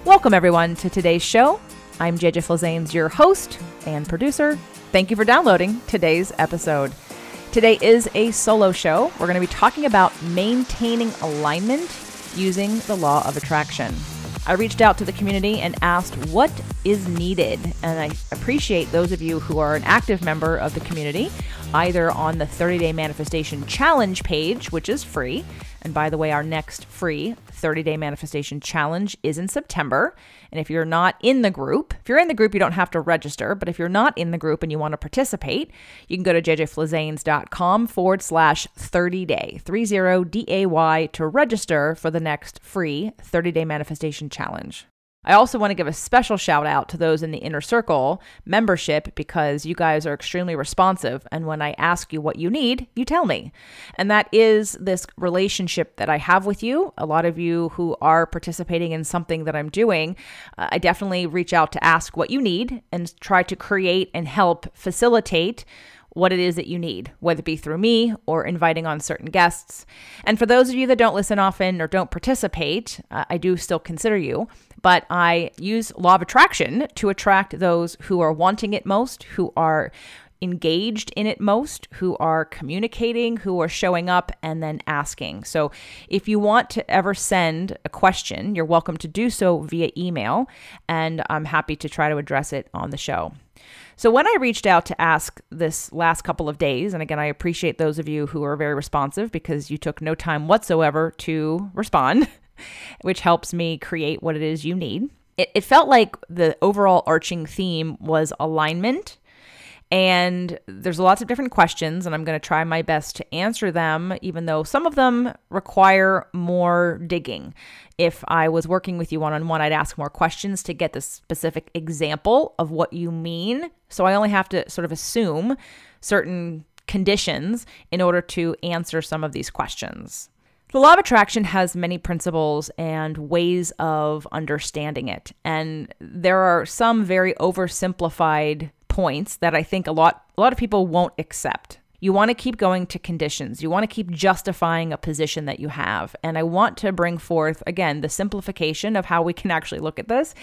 Welcome, everyone, to today's show. I'm JJ Flizanes, your host and producer. Thank you for downloading today's episode. Today is a solo show. We're going to be talking about maintaining alignment using the law of attraction. I reached out to the community and asked what is needed, and I appreciate those of you who are an active member of the community, either on the 30-Day Manifestation Challenge page, which is free. And by the way, our next free 30-Day Manifestation Challenge is in September. And if you're not in the group, if you're in the group, you don't have to register. But if you're not in the group and you want to participate, you can go to jjflizanes.com/30day, 30DAY, to register for the next free 30-Day Manifestation Challenge. I also want to give a special shout out to those in the Inner Circle membership because you guys are extremely responsive. And when I ask you what you need, you tell me. And that is this relationship that I have with you. A lot of you who are participating in something that I'm doing, I definitely reach out to ask what you need and try to create and help facilitate what it is that you need, whether it be through me or inviting on certain guests. And for those of you that don't listen often or don't participate, I do still consider you, but I use law of attraction to attract those who are wanting it most, who are engaged in it most, who are communicating, who are showing up and then asking. So if you want to ever send a question, you're welcome to do so via email, and I'm happy to try to address it on the show. So when I reached out to ask this last couple of days, and again, I appreciate those of you who are very responsive because you took no time whatsoever to respond, which helps me create what it is you need. It felt like the overall arching theme was alignment. And there's lots of different questions, and I'm going to try my best to answer them, even though some of them require more digging. If I was working with you one-on-one, I'd ask more questions to get the specific example of what you mean. So I only have to sort of assume certain conditions in order to answer some of these questions. The law of attraction has many principles and ways of understanding it. And there are some very oversimplified points that I think a lot of people won't accept. You want to keep going to conditions. You want to keep justifying a position that you have. And I want to bring forth, again, the simplification of how we can actually look at this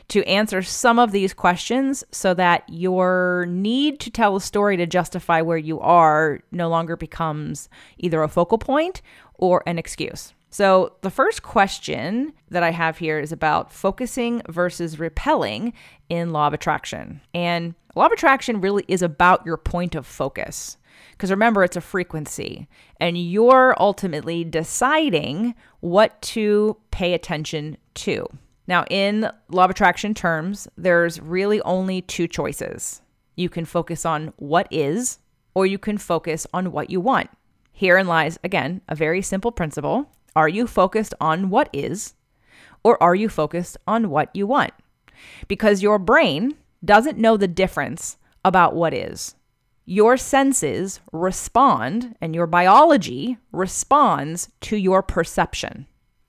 to answer some of these questions so that your need to tell a story to justify where you are no longer becomes either a focal point or an excuse. So the first question that I have here is about focusing versus repelling in law of attraction. And law of attraction really is about your point of focus. Because remember, it's a frequency, and you're ultimately deciding what to pay attention to. Now, in law of attraction terms, there's really only two choices. You can focus on what is, or you can focus on what you want. Herein lies, again, a very simple principle. Are you focused on what is, or are you focused on what you want? Because your brain doesn't know the difference about what is. Your senses respond, and your biology responds to your perception.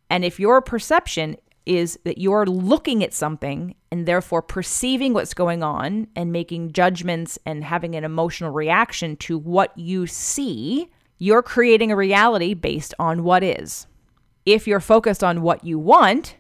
And if your perception is that you're looking at something and therefore perceiving what's going on and making judgments and having an emotional reaction to what you see, you're creating a reality based on what is. If you're focused on what you want,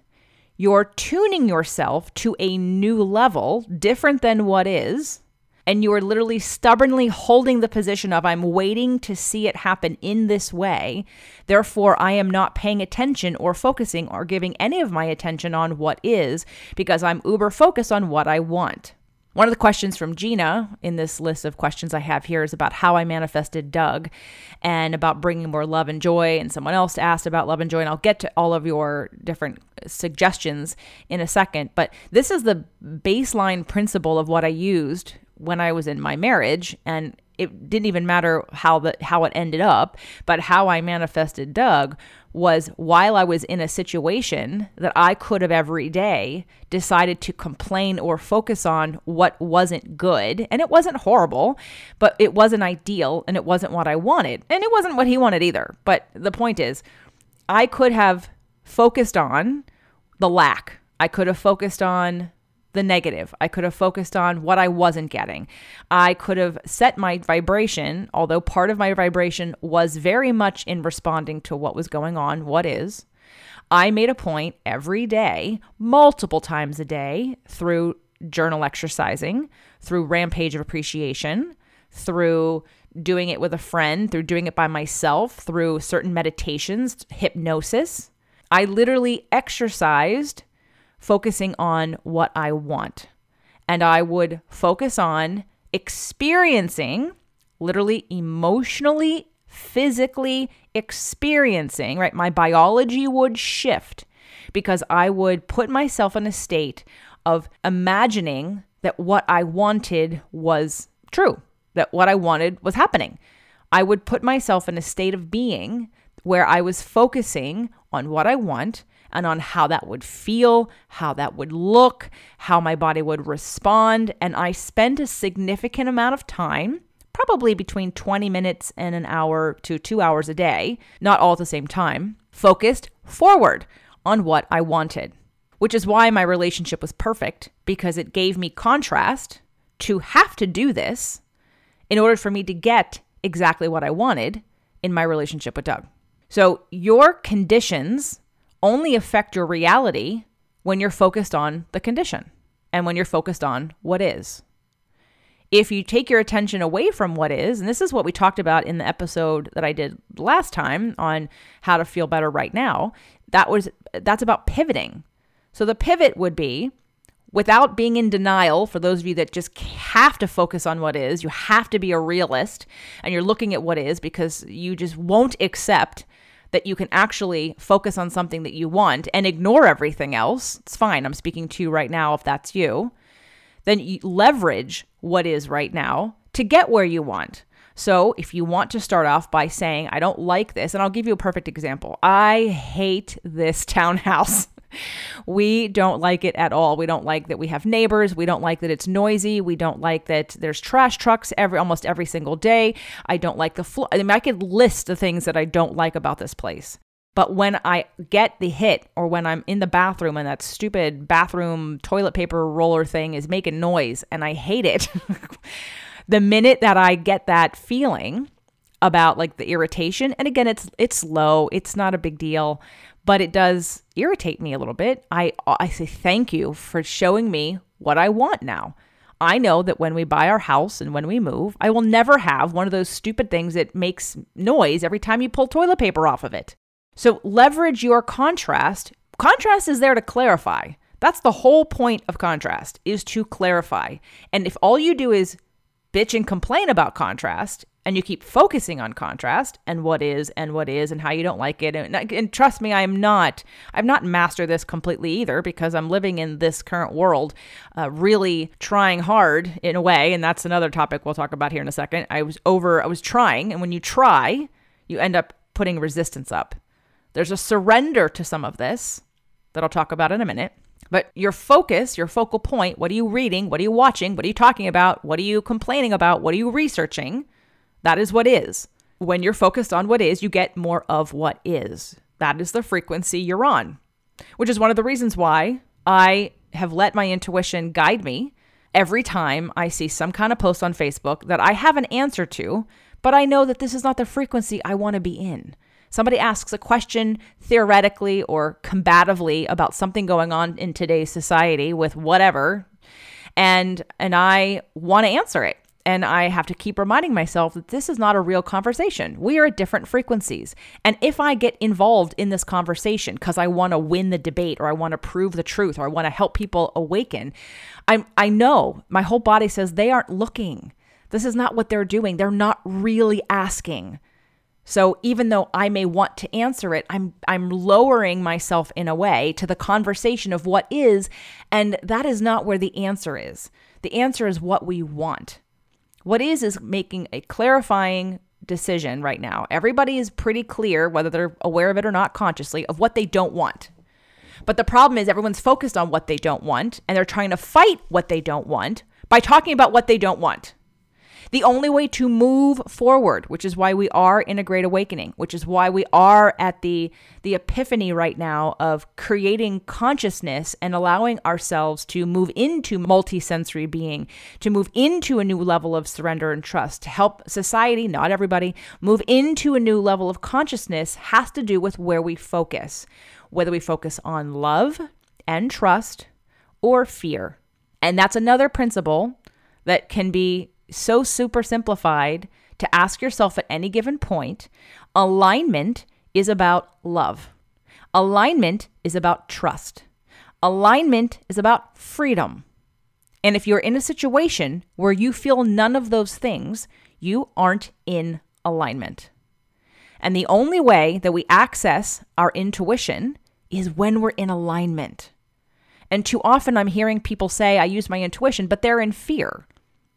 you're tuning yourself to a new level different than what is, and you're literally stubbornly holding the position of, I'm waiting to see it happen in this way. Therefore, I am not paying attention or focusing or giving any of my attention on what is because I'm uber focused on what I want. One of the questions from Gina in this list of questions I have here is about how I manifested Doug and about bringing more love and joy. And someone else asked about love and joy, and I'll get to all of your different suggestions in a second. But this is the baseline principle of what I used when I was in my marriage, and it didn't even matter how it ended up, but how I manifested Doug was while I was in a situation that I could have every day decided to complain or focus on what wasn't good. And it wasn't horrible, but it wasn't ideal, and it wasn't what I wanted. And it wasn't what he wanted either. But the point is, I could have focused on the lack. I could have focused on the negative. I could have focused on what I wasn't getting. I could have set my vibration, although part of my vibration was very much in responding to what was going on, what is. I made a point every day, multiple times a day, through journal exercising, through Rampage of Appreciation, through doing it with a friend, through doing it by myself, through certain meditations, hypnosis. I literally exercised focusing on what I want. And I would focus on experiencing, literally emotionally, physically experiencing, right? My biology would shift because I would put myself in a state of imagining that what I wanted was true, that what I wanted was happening. I would put myself in a state of being where I was focusing on what I want and on how that would feel, how that would look, how my body would respond. And I spent a significant amount of time, probably between 20 minutes and an hour to 2 hours a day, not all at the same time, focused forward on what I wanted, which is why my relationship was perfect, because it gave me contrast to have to do this in order for me to get exactly what I wanted in my relationship with Doug. So your conditions only affect your reality when you're focused on the condition and when you're focused on what is. If you take your attention away from what is, and this is what we talked about in the episode that I did last time on how to feel better right now, that's about pivoting. So the pivot would be, without being in denial, for those of you that just have to focus on what is, you have to be a realist and you're looking at what is because you just won't accept that you can actually focus on something that you want and ignore everything else. It's fine. I'm speaking to you right now if that's you. Then you leverage what is right now to get where you want. So if you want to start off by saying, I don't like this, and I'll give you a perfect example. I hate this townhouse. We don't like it at all. We don't like that we have neighbors. We don't like that it's noisy. We don't like that there's trash trucks almost every single day. I don't like the floor. I mean, I could list the things that I don't like about this place. But when I get the hit, or when I'm in the bathroom and that stupid bathroom toilet paper roller thing is making noise and I hate it, the minute that I get that feeling about like the irritation, and again, it's low, it's not a big deal, but it does irritate me a little bit. I say thank you for showing me what I want now. I know that when we buy our house and when we move, I will never have one of those stupid things that makes noise every time you pull toilet paper off of it. So leverage your contrast. Contrast is there to clarify. That's the whole point of contrast, is to clarify. And if all you do is bitch and complain about contrast, and you keep focusing on contrast and what is and how you don't like it. And trust me, I've not mastered this completely either, because I'm living in this current world, really trying hard in a way. And that's another topic we'll talk about here in a second. I was trying. And when you try, you end up putting resistance up. There's a surrender to some of this that I'll talk about in a minute. But your focus, your focal point, what are you reading? What are you watching? What are you talking about? What are you complaining about? What are you researching? That is what is. When you're focused on what is, you get more of what is. That is the frequency you're on, which is one of the reasons why I have let my intuition guide me every time I see some kind of post on Facebook that I have an answer to, but I know that this is not the frequency I want to be in. Somebody asks a question theoretically or combatively about something going on in today's society with whatever, and I want to answer it. And I have to keep reminding myself that this is not a real conversation. We are at different frequencies. And if I get involved in this conversation because I want to win the debate, or I want to prove the truth, or I want to help people awaken, I know my whole body says they aren't looking. This is not what they're doing. They're not really asking. So even though I may want to answer it, I'm lowering myself in a way to the conversation of what is, and that is not where the answer is. The answer is what we want. What is making a clarifying decision right now. Everybody is pretty clear, whether they're aware of it or not consciously, of what they don't want. But the problem is everyone's focused on what they don't want, and they're trying to fight what they don't want by talking about what they don't want. The only way to move forward, which is why we are in a great awakening, which is why we are at the epiphany right now of creating consciousness and allowing ourselves to move into multisensory being, to move into a new level of surrender and trust, to help society, not everybody, move into a new level of consciousness, has to do with where we focus. whether we focus on love and trust or fear. And that's another principle that can be so super simplified to ask yourself at any given point. Alignment is about love. Alignment is about trust. Alignment is about freedom. And if you're in a situation where you feel none of those things, you aren't in alignment. And the only way that we access our intuition is when we're in alignment. And too often I'm hearing people say, I use my intuition, but they're in fear.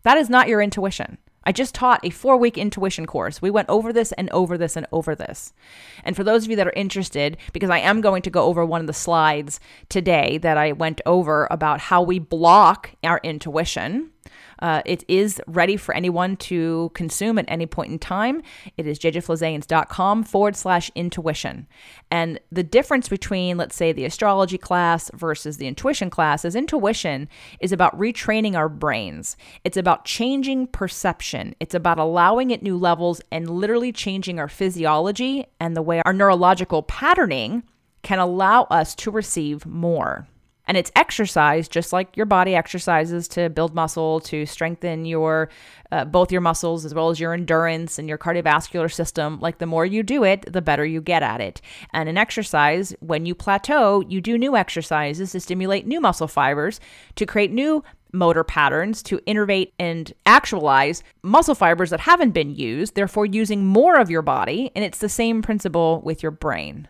That is not your intuition. I just taught a 4-week intuition course. We went over this and over this and over this. And for those of you that are interested, because I am going to go over one of the slides today that I went over about how we block our intuition. It is ready for anyone to consume at any point in time. It is jjflizanes.com/intuition. And the difference between, let's say, the astrology class versus the intuition class is intuition is about retraining our brains. It's about changing perception. It's about allowing it new levels and literally changing our physiology and the way our neurological patterning can allow us to receive more. And it's exercise, just like your body exercises to build muscle, to strengthen your both your muscles as well as your endurance and your cardiovascular system. Like the more you do it, the better you get at it. And in exercise, when you plateau, you do new exercises to stimulate new muscle fibers, to create new motor patterns, to innervate and actualize muscle fibers that haven't been used, therefore using more of your body. And it's the same principle with your brain.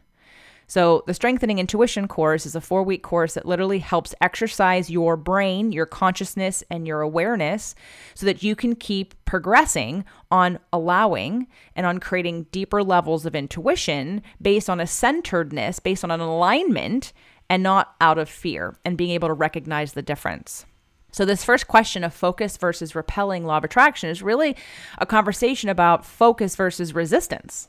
So the Strengthening Intuition course is a 4-week course that literally helps exercise your brain, your consciousness, and your awareness so that you can keep progressing on allowing and on creating deeper levels of intuition based on a centeredness, based on an alignment, and not out of fear, and being able to recognize the difference. So this first question of focus versus repelling law of attraction is really a conversation about focus versus resistance.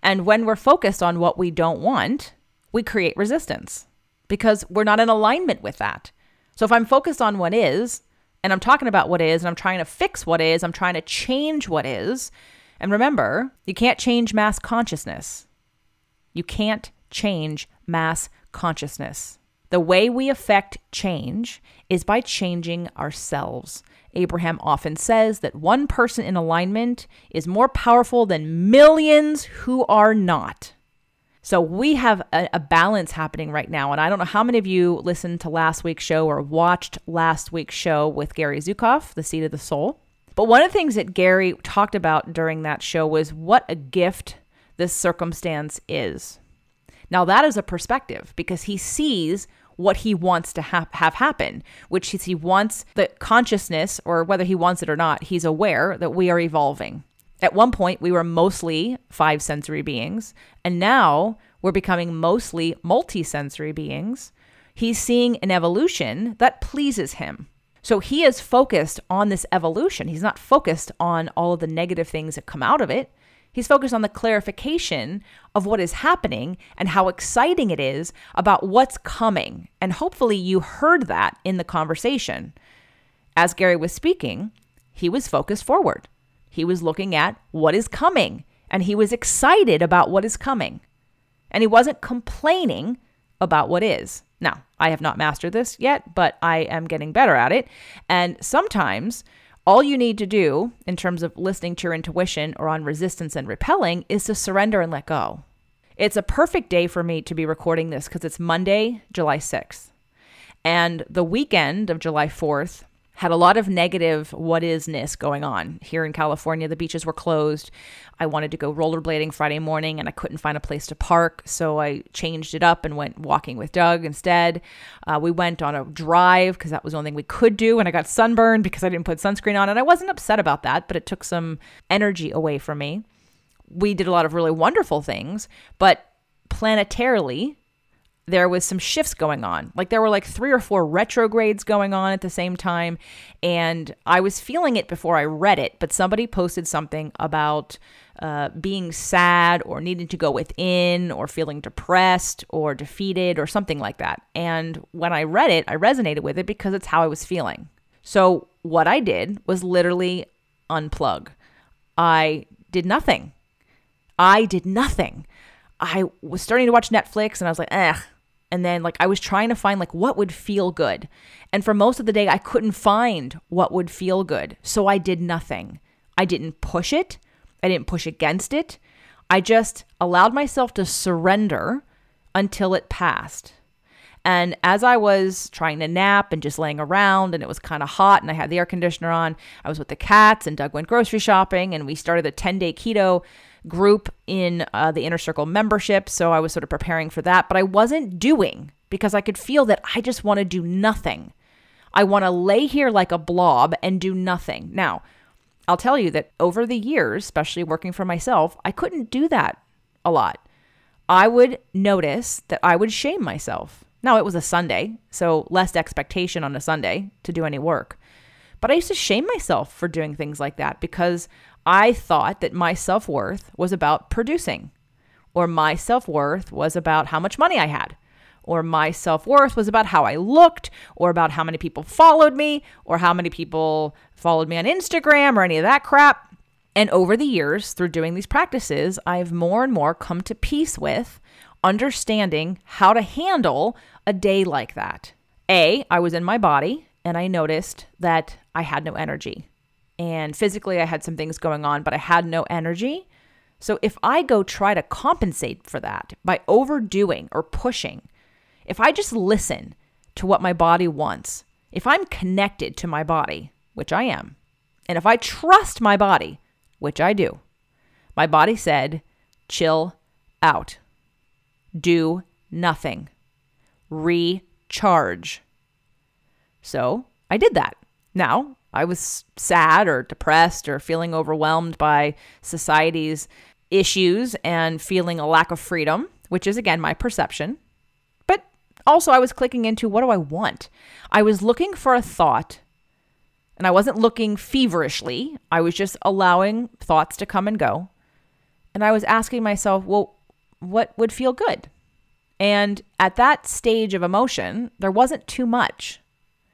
And when we're focused on what we don't want, we create resistance because we're not in alignment with that. So if I'm focused on what is, and I'm talking about what is, and I'm trying to fix what is, I'm trying to change what is. And remember, you can't change mass consciousness. You can't change mass consciousness. The way we affect change is by changing ourselves. Abraham often says that one person in alignment is more powerful than millions who are not. So we have a balance happening right now. And I don't know how many of you listened to last week's show or watched last week's show with Gary Zukav, The Seat of the Soul. But one of the things that Gary talked about during that show was what a gift this circumstance is. Now that is a perspective because he sees what he wants to have happen, which is he wants the consciousness, or whether he wants it or not, he's aware that we are evolving. At one point, we were mostly 5 sensory beings, and now we're becoming mostly multi-sensory beings. He's seeing an evolution that pleases him. So he is focused on this evolution. He's not focused on all of the negative things that come out of it. He's focused on the clarification of what is happening and how exciting it is about what's coming. And hopefully you heard that in the conversation. As Gary was speaking, he was focused forward. He was looking at what is coming, and he was excited about what is coming. And he wasn't complaining about what is. Now, I have not mastered this yet, but I am getting better at it. And sometimes all you need to do in terms of listening to your intuition or on resistance and repelling is to surrender and let go. It's a perfect day for me to be recording this because it's Monday, July 6th. And the weekend of July 4th had a lot of negative what is-ness going on. Here in California, the beaches were closed. I wanted to go rollerblading Friday morning and I couldn't find a place to park. So I changed it up and went walking with Doug instead. We went on a drive because that was the only thing we could do. And I got sunburned because I didn't put sunscreen on. And I wasn't upset about that, but it took some energy away from me. We did a lot of really wonderful things, but planetarily, there was some shifts going on. Like there were like 3 or 4 retrogrades going on at the same time. And I was feeling it before I read it, but somebody posted something about being sad or needing to go within or feeling depressed or defeated or something like that. And when I read it, I resonated with it because it's how I was feeling. So what I did was literally unplug. I did nothing. I was starting to watch Netflix and I was like, And then I was trying to find what would feel good. And for most of the day, I couldn't find what would feel good. So I did nothing. I didn't push it. I didn't push against it. I just allowed myself to surrender until it passed. And as I was trying to nap and just laying around and it was kind of hot and I had the air conditioner on, I was with the cats and Doug went grocery shopping and we started a 10-day keto group in the Inner Circle membership. So I was sort of preparing for that, but I wasn't doing because I could feel that I just want to do nothing. I want to lay here like a blob and do nothing. Now, I'll tell you that over the years, especially working for myself, I couldn't do that a lot. I would notice that I would shame myself. Now, it was a Sunday, so less expectation on a Sunday to do any work. But I used to shame myself for doing things like that because I thought that my self-worth was about producing, or my self-worth was about how much money I had, or my self-worth was about how I looked, or about how many people followed me, or how many people followed me on Instagram, or any of that crap. And over the years, through doing these practices, I've more and more come to peace with understanding how to handle a day like that. I was in my body and I noticed that I had no energy. And physically I had some things going on, but I had no energy. So if I go try to compensate for that by overdoing or pushing, if I just listen to what my body wants, if I'm connected to my body, which I am, and if I trust my body, which I do, my body said, chill out. Do nothing. Recharge. So I did that. Now, I was sad or depressed or feeling overwhelmed by society's issues and feeling a lack of freedom, which is, again, my perception. But also I was clicking into, what do I want? I was looking for a thought, and I wasn't looking feverishly. I was just allowing thoughts to come and go. And I was asking myself, well, what would feel good? And at that stage of emotion, there wasn't too much.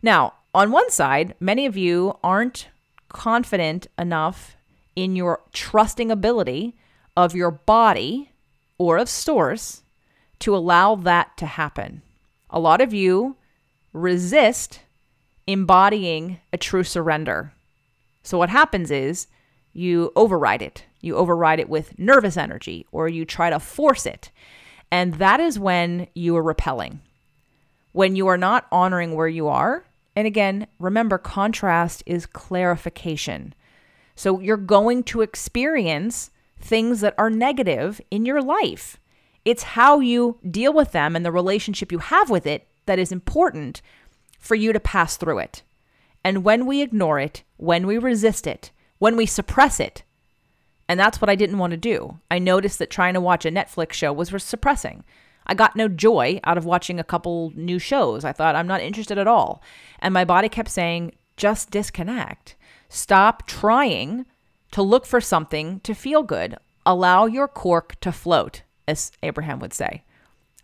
Now, on one side, many of you aren't confident enough in your trusting ability of your body or of source to allow that to happen. A lot of you resist embodying a true surrender. So what happens is you override it. You override it with nervous energy, or you try to force it. And that is when you are repelling. When you are not honoring where you are. And again, remember, contrast is clarification. So you're going to experience things that are negative in your life. It's how you deal with them and the relationship you have with it that is important for you to pass through it. And when we ignore it, when we resist it, when we suppress it, and that's what I didn't want to do. I noticed that trying to watch a Netflix show was suppressing. I got no joy out of watching a couple new shows. I thought, I'm not interested at all. And my body kept saying, just disconnect. Stop trying to look for something to feel good. Allow your cork to float, as Abraham would say.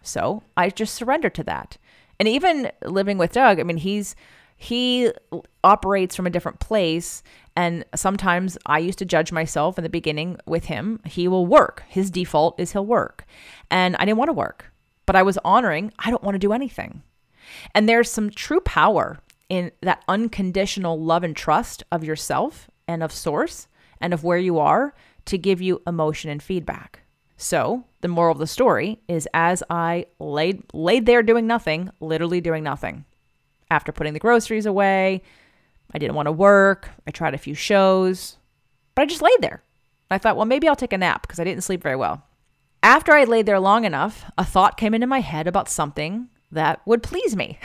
So I just surrendered to that. And even living with Doug, I mean, he operates from a different place. And sometimes I used to judge myself in the beginning with him. He will work. His default is he'll work. And I didn't want to work, but I was honoring, I don't want to do anything. And there's some true power in that unconditional love and trust of yourself and of source and of where you are to give you emotion and feedback. So the moral of the story is, as I laid there doing nothing, literally doing nothing. After putting the groceries away, I didn't want to work. I tried a few shows, but I just laid there. I thought, well, maybe I'll take a nap because I didn't sleep very well. After I laid there long enough, a thought came into my head about something that would please me.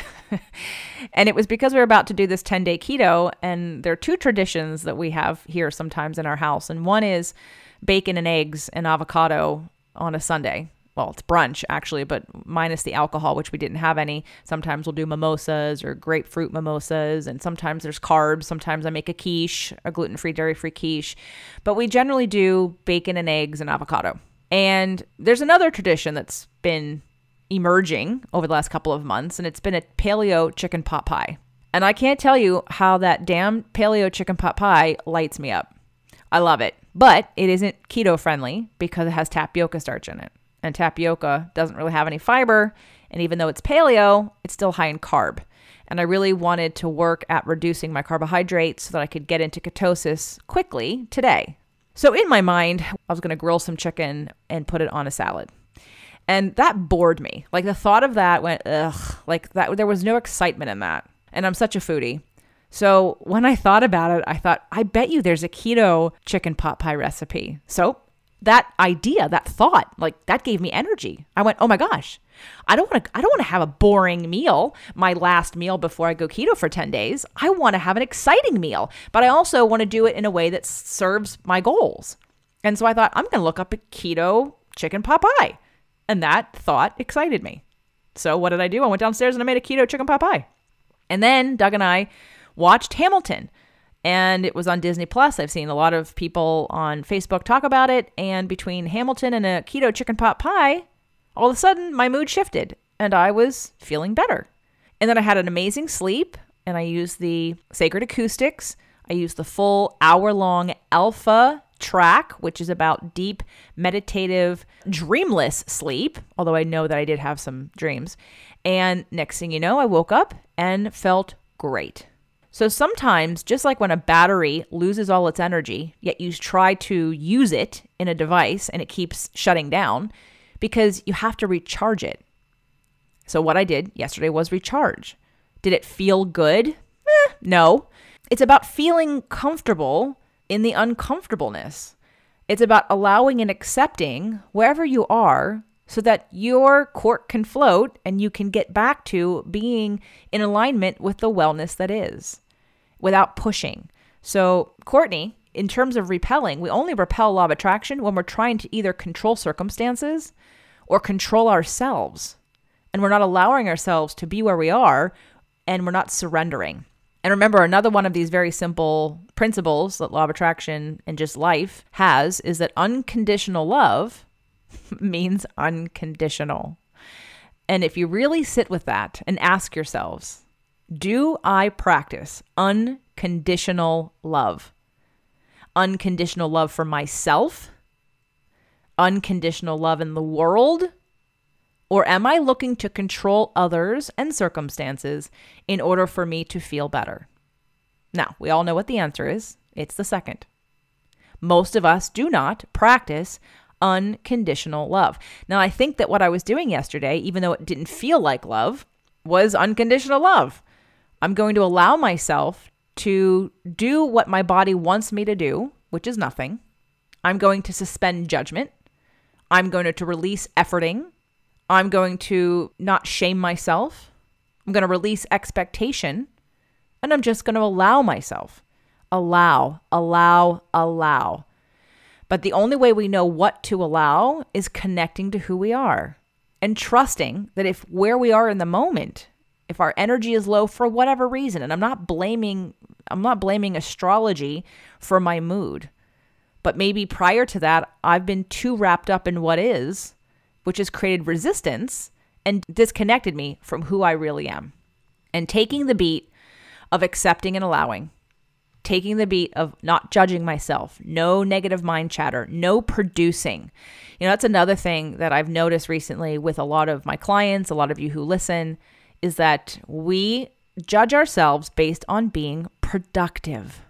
And it was because we were about to do this 10-day keto, and there are two traditions that we have here sometimes in our house. And one is bacon and eggs and avocado on a Sunday. Well, it's brunch actually, but minus the alcohol, which we didn't have any. Sometimes we'll do mimosas or grapefruit mimosas, and sometimes there's carbs. Sometimes I make a quiche, a gluten-free, dairy-free quiche. But we generally do bacon and eggs and avocado. And there's another tradition that's been emerging over the last couple of months, and it's been a paleo chicken pot pie. And I can't tell you how that damn paleo chicken pot pie lights me up. I love it. But it isn't keto friendly because it has tapioca starch in it. And tapioca doesn't really have any fiber. And even though it's paleo, it's still high in carb. And I really wanted to work at reducing my carbohydrates so that I could get into ketosis quickly today. So in my mind, I was going to grill some chicken and put it on a salad. And that bored me. Like the thought of that went, ugh, like that. There was no excitement in that. And I'm such a foodie. So when I thought about it, I thought, I bet you there's a keto chicken pot pie recipe. So that idea, that thought, like that gave me energy. I went, oh my gosh, I don't want to have a boring meal, my last meal before I go keto for 10 days. I want to have an exciting meal, but I also want to do it in a way that serves my goals. And so I thought, I'm going to look up a keto chicken pot pie. And that thought excited me. So what did I do? I went downstairs and I made a keto chicken pot pie. And then Doug and I watched Hamilton. And it was on Disney Plus. I've seen a lot of people on Facebook talk about it. And between Hamilton and a keto chicken pot pie, all of a sudden my mood shifted and I was feeling better. And then I had an amazing sleep and I used the Sacred Acoustics. I used the full hour-long Alpha track, which is about deep, meditative, dreamless sleep, although I know that I did have some dreams. And next thing you know, I woke up and felt great. So sometimes, just like when a battery loses all its energy, yet you try to use it in a device and it keeps shutting down because you have to recharge it. So what I did yesterday was recharge. Did it feel good? No. It's about feeling comfortable in the uncomfortableness. It's about allowing and accepting wherever you are so that your cork can float and you can get back to being in alignment with the wellness that is without pushing. So Courtney, in terms of repelling, we only repel law of attraction when we're trying to either control circumstances or control ourselves. And we're not allowing ourselves to be where we are and we're not surrendering. And remember, another one of these very simple principles that law of attraction and just life has is that unconditional love means unconditional. And if you really sit with that and ask yourselves, do I practice unconditional love? Unconditional love for myself? Unconditional love in the world? Or am I looking to control others and circumstances in order for me to feel better? Now, we all know what the answer is. It's the second. Most of us do not practice unconditional love. Now, I think that what I was doing yesterday, even though it didn't feel like love, was unconditional love. I'm going to allow myself to do what my body wants me to do, which is nothing. I'm going to suspend judgment. I'm going to release efforting. I'm going to not shame myself. I'm going to release expectation. And I'm just going to allow myself. Allow. But the only way we know what to allow is connecting to who we are and trusting that if where we are in the moment, if our energy is low for whatever reason, and I'm not blaming astrology for my mood, but maybe prior to that, I've been too wrapped up in what is, which has created resistance and disconnected me from who I really am. And taking the beat of accepting and allowing, taking the beat of not judging myself, no negative mind chatter, no producing. That's another thing that I've noticed recently with a lot of my clients, a lot of you who listen, is that we judge ourselves based on being productive.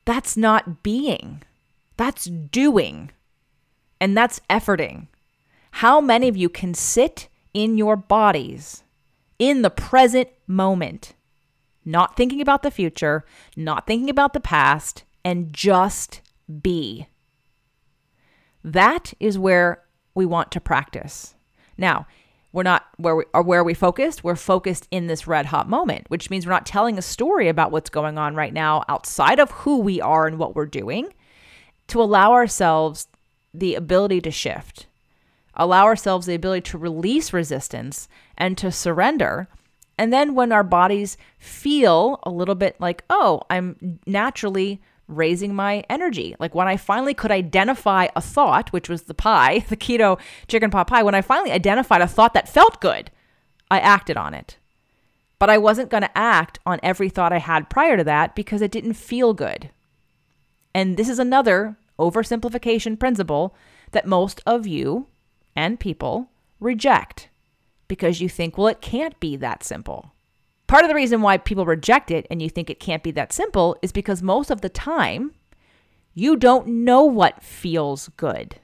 That's not being. That's doing. And that's efforting. How many of you can sit in your bodies in the present moment, not thinking about the future, not thinking about the past, and just be? That is where we want to practice. Now, we're not where are we focused? We're focused in this red hot moment, which means we're not telling a story about what's going on right now outside of who we are and what we're doing, to allow ourselves the ability to shift. Allow ourselves the ability to release resistance and to surrender. And then when our bodies feel a little bit like, oh, I'm naturally raising my energy. Like when I finally could identify a thought, which was the pie, the keto chicken pot pie, when I finally identified a thought that felt good, I acted on it. But I wasn't going to act on every thought I had prior to that because it didn't feel good. And this is another oversimplification principle that most of you and people reject because you think, well, it can't be that simple. Part of the reason why people reject it and you think it can't be that simple is because most of the time you don't know what feels good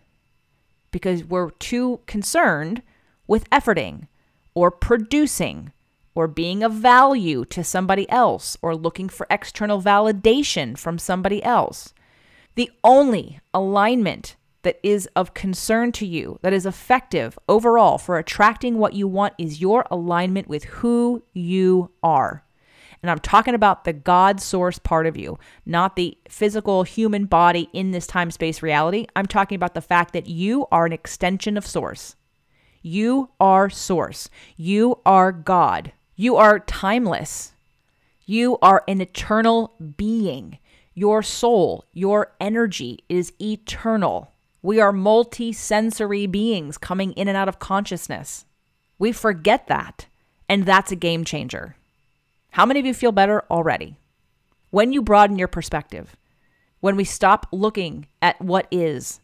because we're too concerned with efforting or producing or being of value to somebody else or looking for external validation from somebody else. The only alignment that is of concern to you, that is effective overall for attracting what you want, is your alignment with who you are. And I'm talking about the God source part of you, not the physical human body in this time-space reality. I'm talking about the fact that you are an extension of source. You are source. You are God. You are timeless. You are an eternal being. Your soul, your energy is eternal. We are multi-sensory beings coming in and out of consciousness. We forget that, and that's a game changer. How many of you feel better already? When you broaden your perspective, when we stop looking at what is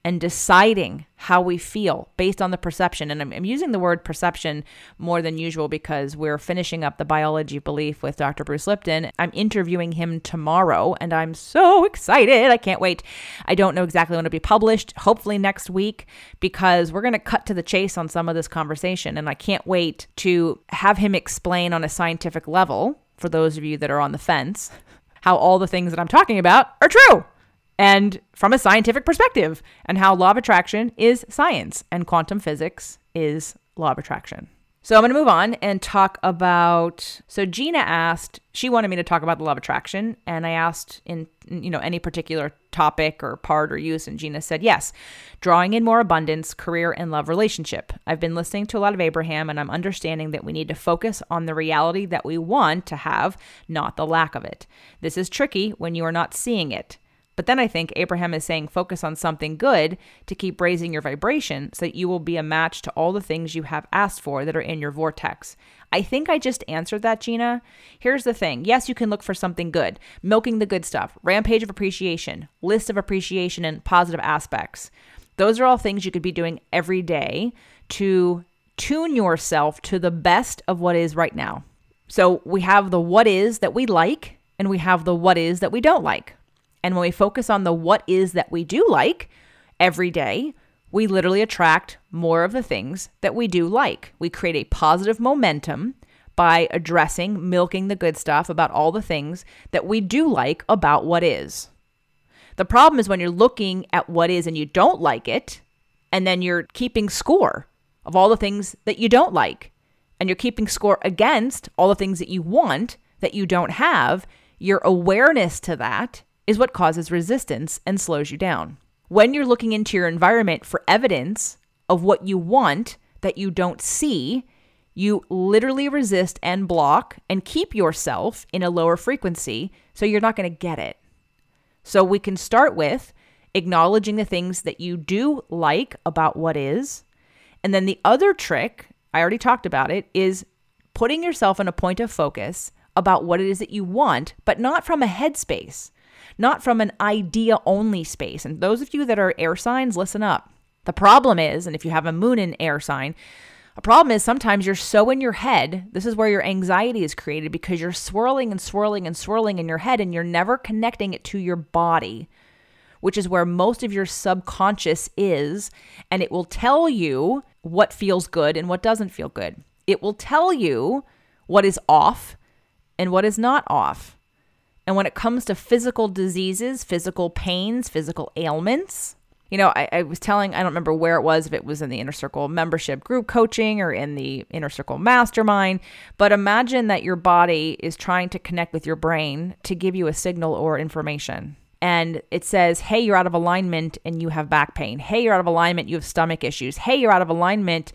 and deciding how we feel based on the perception, and I'm using the word perception more than usual because we're finishing up the biology of belief with Dr. Bruce Lipton. I'm interviewing him tomorrow, and I'm so excited. I can't wait. I don't know exactly when it'll be published, hopefully next week, because we're going to cut to the chase on some of this conversation, and I can't wait to have him explain on a scientific level, for those of you that are on the fence, how all the things that I'm talking about are true. And from a scientific perspective, and how law of attraction is science and quantum physics is law of attraction. So I'm going to move on and talk about, so Gina asked, she wanted me to talk about the law of attraction. And I asked in, any particular topic or part or use. And Gina said, yes, drawing in more abundance, career and love relationship. I've been listening to a lot of Abraham and I'm understanding that we need to focus on the reality that we want to have, not the lack of it. This is tricky when you are not seeing it. But then I think Abraham is saying focus on something good to keep raising your vibration so that you will be a match to all the things you have asked for that are in your vortex. I think I just answered that, Gina. Here's the thing. Yes, you can look for something good. Milking the good stuff. Rampage of appreciation. List of appreciation and positive aspects. Those are all things you could be doing every day to tune yourself to the best of what is right now. So we have the what is that we like, and we have the what is that we don't like. And when we focus on the what is that we do like every day, we literally attract more of the things that we do like. We create a positive momentum by milking the good stuff about all the things that we do like about what is. The problem is when you're looking at what is and you don't like it, and then you're keeping score of all the things that you don't like, and you're keeping score against all the things that you want that you don't have, your awareness to that is what causes resistance and slows you down. When you're looking into your environment for evidence of what you want that you don't see, you literally resist and block and keep yourself in a lower frequency, so you're not going to get it. So we can start with acknowledging the things that you do like about what is. And then the other trick, I already talked about it, is putting yourself in a point of focus about what it is that you want, but not from a headspace. Not from an idea-only space. And those of you that are air signs, listen up. The problem is, and if you have a moon in air sign, a problem is sometimes you're so in your head, this is where your anxiety is created because you're swirling and swirling and swirling in your head and you're never connecting it to your body, which is where most of your subconscious is, and it will tell you what feels good and what doesn't feel good. It will tell you what is off and what is not off. And when it comes to physical diseases, physical pains, physical ailments, I was telling, I don't remember where it was, if it was in the Inner Circle membership group coaching or in the Inner Circle mastermind, but imagine that your body is trying to connect with your brain to give you a signal or information. And it says, hey, you're out of alignment and you have back pain. Hey, you're out of alignment, you have stomach issues. Hey, you're out of alignment,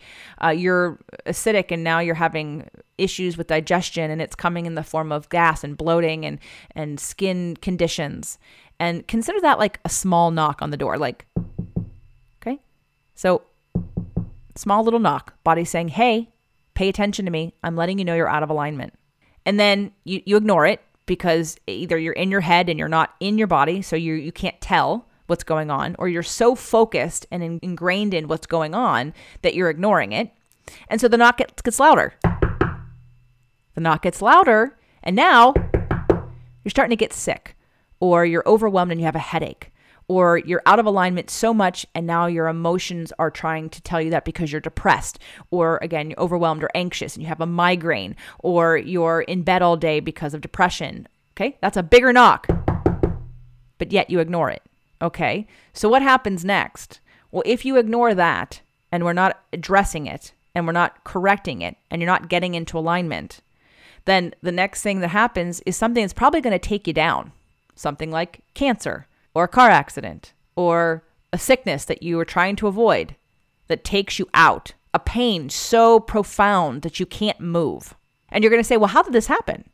you're acidic and now you're having issues with digestion and it's coming in the form of gas and bloating and skin conditions. And consider that like a small knock on the door, like, okay? So small little knock, body saying, hey, pay attention to me. I'm letting you know you're out of alignment. And then you ignore it, because either you're in your head and you're not in your body, so you can't tell, what's going on, or you're so focused and ingrained in what's going on that you're ignoring it. And so the knock gets louder. The knock gets louder, and now you're starting to get sick, or you're overwhelmed and you have a headache, or you're out of alignment so much and now your emotions are trying to tell you that because you're depressed, or again, you're overwhelmed or anxious and you have a migraine, or you're in bed all day because of depression. Okay, that's a bigger knock, but yet you ignore it. Okay, so what happens next? Well, if you ignore that and we're not addressing it and we're not correcting it and you're not getting into alignment, then the next thing that happens is something that's probably going to take you down. Something like cancer or a car accident or a sickness that you were trying to avoid that takes you out, a pain so profound that you can't move. And you're going to say, well, how did this happen?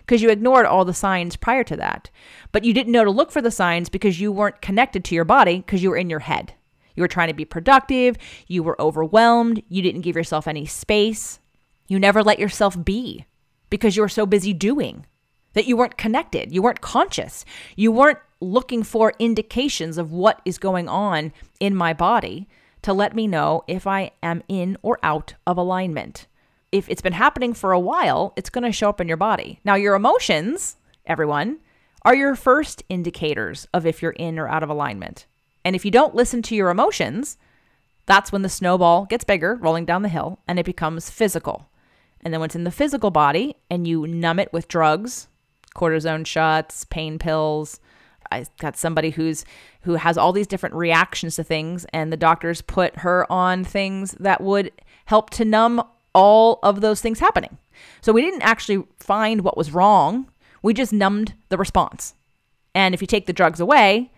Because you ignored all the signs prior to that. But you didn't know to look for the signs because you weren't connected to your body because you were in your head. You were trying to be productive. You were overwhelmed. You didn't give yourself any space. You never let yourself be because you were so busy doing that you weren't connected. You weren't conscious. You weren't looking for indications of what is going on in my body to let me know if I am in or out of alignment. If it's been happening for a while, it's going to show up in your body. Now, your emotions, everyone, are your first indicators of if you're in or out of alignment. And if you don't listen to your emotions, that's when the snowball gets bigger, rolling down the hill, and it becomes physical. And then when it's in the physical body and you numb it with drugs, cortisone shots, pain pills. I got somebody who has all these different reactions to things, and the doctors put her on things that would help to numb all of those things happening. So we didn't actually find what was wrong. We just numbed the response. And if you take the drugs away,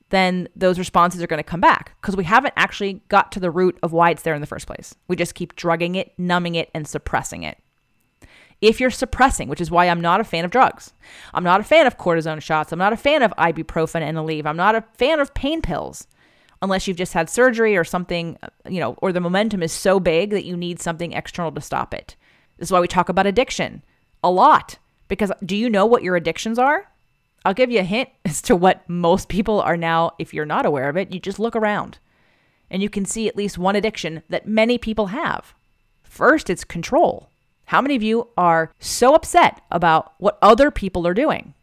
then those responses are going to come back because we haven't actually got to the root of why it's there in the first place. We just keep drugging it, numbing it, and suppressing it. If you're suppressing, which is why I'm not a fan of drugs. I'm not a fan of cortisone shots. I'm not a fan of ibuprofen and Aleve. I'm not a fan of pain pills unless you've just had surgery or something, or the momentum is so big that you need something external to stop it. This is why we talk about addiction a lot, because do you know what your addictions are? I'll give you a hint as to what most people are now. If you're not aware of it, you just look around and you can see at least one addiction that many people have. First, it's control. How many of you are so upset about what other people are doing?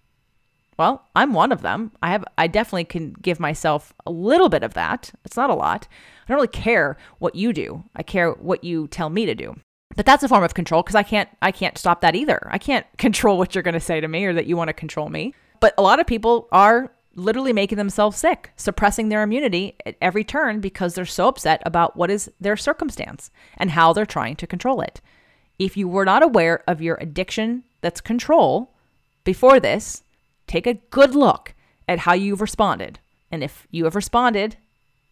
Well, I'm one of them. I definitely can give myself a little bit of that. It's not a lot. I don't really care what you do. I care what you tell me to do. But that's a form of control because I can't stop that either. I can't control what you're going to say to me or that you want to control me. But a lot of people are literally making themselves sick, suppressing their immunity at every turn because they're so upset about what is their circumstance and how they're trying to control it. If you were not aware of your addiction that's control before this, take a good look at how you've responded. And if you have responded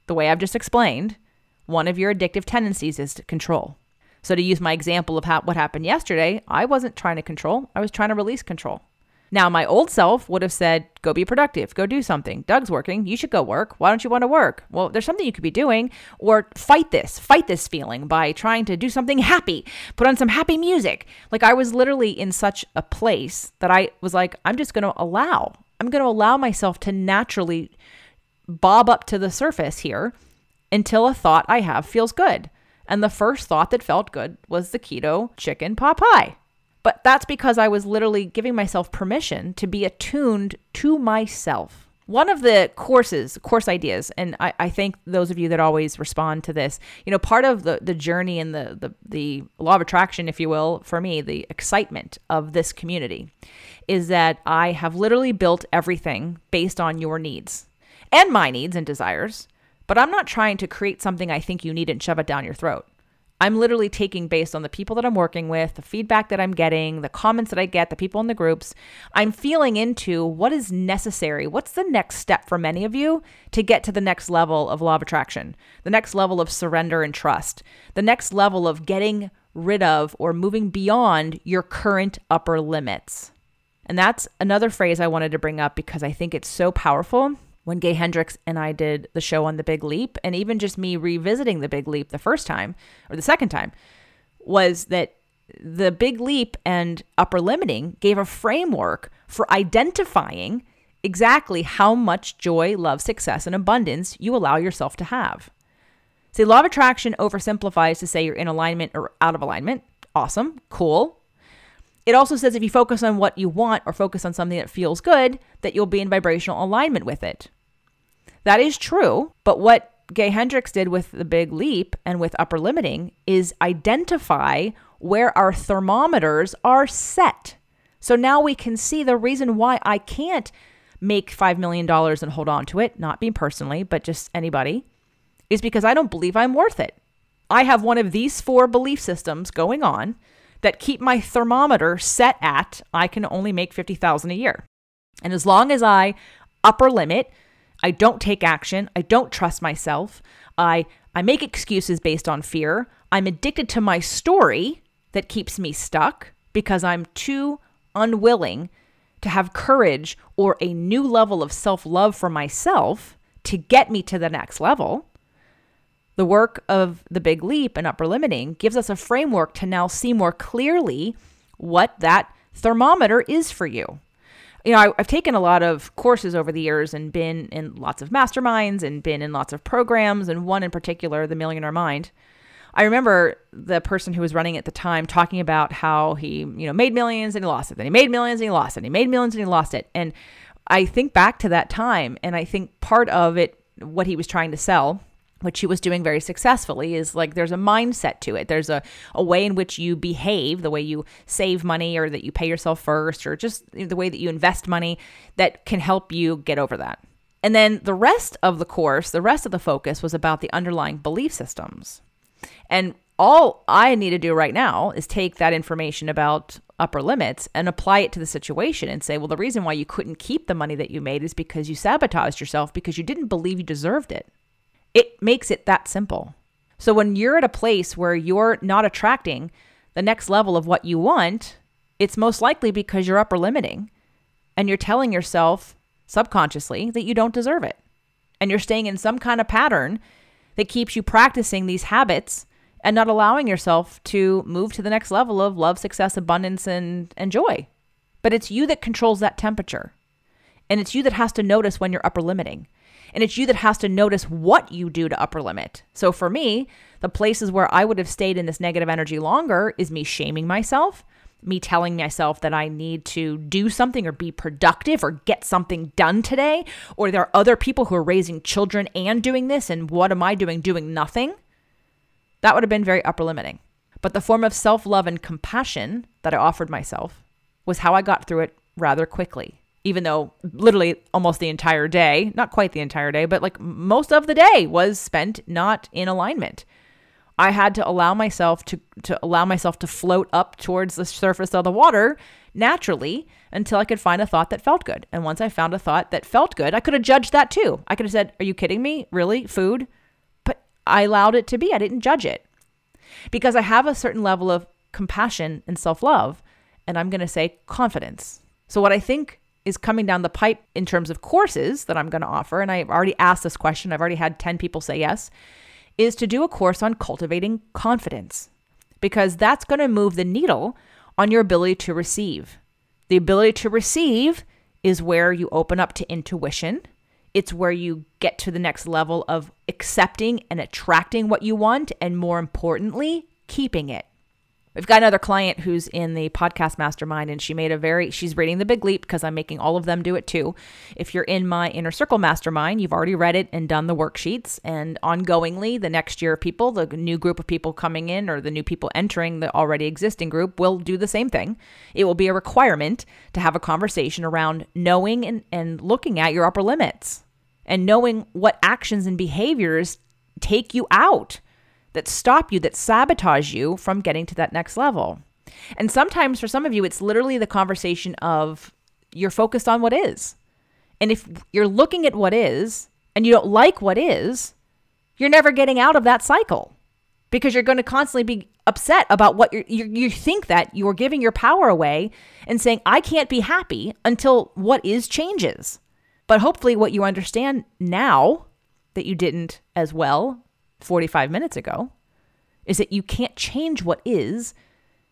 the way I've just explained, one of your addictive tendencies is to control. So to use my example of what happened yesterday, I wasn't trying to control. I was trying to release control. Now, my old self would have said, go be productive, go do something. Doug's working. You should go work. Why don't you want to work? Well, there's something you could be doing, or fight this feeling by trying to do something happy, put on some happy music. Like I was literally in such a place that I was like, I'm going to allow myself to naturally bob up to the surface here until a thought I have feels good. And the first thought that felt good was the keto chicken pot pie. But that's because I was literally giving myself permission to be attuned to myself. One of the course ideas, and I thank those of you that always respond to this, part of the journey and the law of attraction, if you will, for me, the excitement of this community is that I have literally built everything based on your needs and my needs and desires, but I'm not trying to create something I think you need and shove it down your throat. I'm literally taking based on the people that I'm working with, the feedback that I'm getting, the comments that I get, the people in the groups. I'm feeling into what is necessary. What's the next step for many of you to get to the next level of law of attraction, the next level of surrender and trust, the next level of getting rid of or moving beyond your current upper limits. And that's another phrase I wanted to bring up because I think it's so powerful. When Gay Hendricks and I did the show on the Big Leap, and even just me revisiting the Big Leap the first time or the second time, was that the Big Leap and upper limiting gave a framework for identifying exactly how much joy, love, success, and abundance you allow yourself to have. See, law of attraction oversimplifies to say you're in alignment or out of alignment. Awesome. Cool. It also says if you focus on what you want or focus on something that feels good, that you'll be in vibrational alignment with it. That is true, but what Gay Hendricks did with the Big Leap and with upper limiting is identify where our thermometers are set. So now we can see the reason why I can't make $5 million and hold on to it, not me personally, but just anybody, is because I don't believe I'm worth it. I have one of these 4 belief systems going on that keep my thermometer set at I can only make $50,000 a year. And as long as I upper limit, I don't take action, I don't trust myself, I make excuses based on fear, I'm addicted to my story that keeps me stuck because I'm too unwilling to have courage or a new level of self-love for myself to get me to the next level. The work of the Big Leap and upper limiting gives us a framework to now see more clearly what that thermometer is for you. You know, I've taken a lot of courses over the years and been in lots of masterminds and been in lots of programs, and one in particular, the Millionaire Mind. I remember the person who was running at the time talking about how he, made millions and he lost it. Then he made millions and he lost it. And he made millions and he lost it. And I think back to that time, and I think part of it, what he was trying to sell, which he was doing very successfully, is like there's a mindset to it. There's a way in which you behave, the way you save money or that you pay yourself first, or just the way that you invest money that can help you get over that. And then the rest of the course, the rest of the focus was about the underlying belief systems. And all I need to do right now is take that information about upper limits and apply it to the situation and say, well, the reason why you couldn't keep the money that you made is because you sabotaged yourself because you didn't believe you deserved it. It makes it that simple. So when you're at a place where you're not attracting the next level of what you want, it's most likely because you're upper limiting and you're telling yourself subconsciously that you don't deserve it. And you're staying in some kind of pattern that keeps you practicing these habits and not allowing yourself to move to the next level of love, success, abundance, and joy. But it's you that controls that temperature. And it's you that has to notice when you're upper limiting. And it's you that has to notice what you do to upper limit. So for me, the places where I would have stayed in this negative energy longer is me shaming myself, me telling myself that I need to do something or be productive or get something done today, or there are other people who are raising children and doing this, and what am I doing? Doing nothing. That would have been very upper limiting. But the form of self-love and compassion that I offered myself was how I got through it rather quickly. Even though literally almost the entire day, not quite the entire day, but like most of the day was spent not in alignment. I had to allow myself to float up towards the surface of the water naturally until I could find a thought that felt good. And once I found a thought that felt good, I could have judged that too. I could have said, are you kidding me? Really? Food? But I allowed it to be. I didn't judge it because I have a certain level of compassion and self-love, and I'm going to say confidence. So what I think is coming down the pipe in terms of courses that I'm going to offer, and I've already asked this question, I've already had 10 people say yes, is to do a course on cultivating confidence, because that's going to move the needle on your ability to receive. The ability to receive is where you open up to intuition. It's where you get to the next level of accepting and attracting what you want, and more importantly, keeping it. We've got another client who's in the podcast mastermind, and she's reading The Big Leap because I'm making all of them do it too. If you're in my Inner Circle mastermind, you've already read it and done the worksheets, and ongoingly, the next year people, the new group of people coming in or the new people entering the already existing group will do the same thing. It will be a requirement to have a conversation around knowing and looking at your upper limits and knowing what actions and behaviors take you out, that stop you, that sabotage you from getting to that next level. And sometimes for some of you, it's literally the conversation of you're focused on what is. And if you're looking at what is and you don't like what is, you're never getting out of that cycle because you're going to constantly be upset about what you think that you're giving your power away and saying, I can't be happy until what is changes. But hopefully what you understand now that you didn't as well 45 minutes ago is that you can't change what is